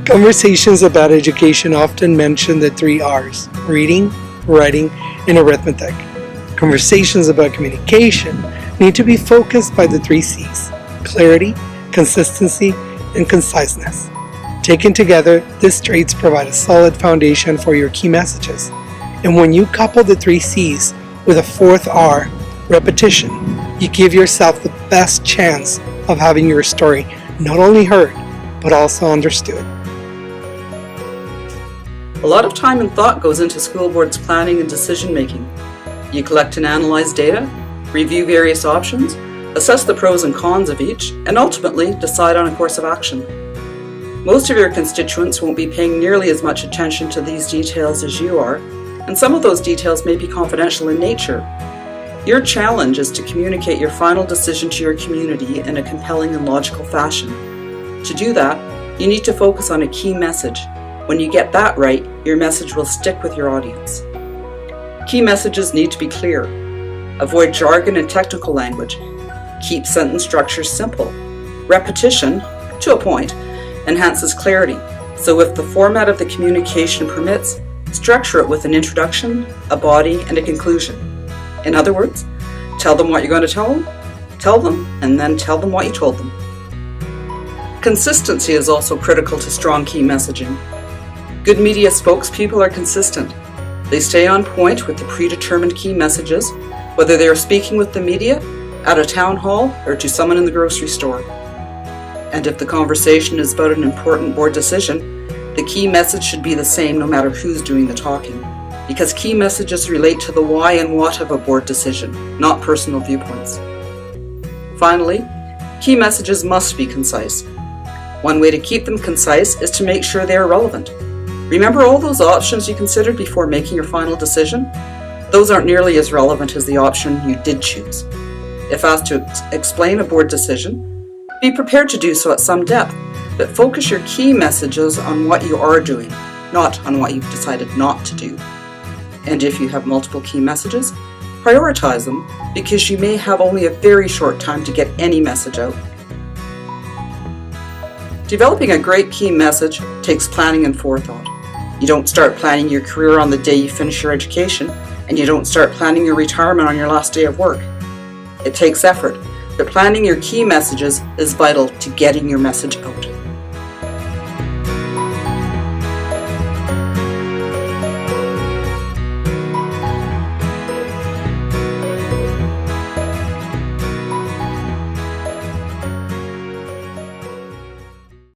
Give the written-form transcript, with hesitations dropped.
Conversations about education often mention the 3 R's: reading, writing, and arithmetic. Conversations about communication need to be focused by the 3 C's: clarity, consistency, and conciseness. Taken together, these traits provide a solid foundation for your key messages. And when you couple the 3 C's with a 4th R, repetition, you give yourself the best chance of having your story not only heard, but also understood. A lot of time and thought goes into school board's planning and decision making. You collect and analyze data, review various options, assess the pros and cons of each, and ultimately decide on a course of action. Most of your constituents won't be paying nearly as much attention to these details as you are, and some of those details may be confidential in nature. Your challenge is to communicate your final decision to your community in a compelling and logical fashion. To do that, you need to focus on a key message. When you get that right, your message will stick with your audience. Key messages need to be clear. Avoid jargon and technical language. Keep sentence structure simple. Repetition, to a point, enhances clarity. So if the format of the communication permits, structure it with an introduction, a body, and a conclusion. In other words, tell them what you're going to tell them, and then tell them what you told them. Consistency is also critical to strong key messaging. Good media spokespeople are consistent. They stay on point with the predetermined key messages, whether they are speaking with the media, at a town hall, or to someone in the grocery store. And if the conversation is about an important board decision, the key message should be the same no matter who's doing the talking, because key messages relate to the why and what of a board decision, not personal viewpoints. Finally, key messages must be concise. One way to keep them concise is to make sure they are relevant. Remember all those options you considered before making your final decision? Those aren't nearly as relevant as the option you did choose. If asked to explain a board decision, be prepared to do so at some depth, but focus your key messages on what you are doing, not on what you've decided not to do. And if you have multiple key messages, prioritize them because you may have only a very short time to get any message out. Developing a great key message takes planning and forethought. You don't start planning your career on the day you finish your education, and you don't start planning your retirement on your last day of work. It takes effort, but planning your key messages is vital to getting your message out.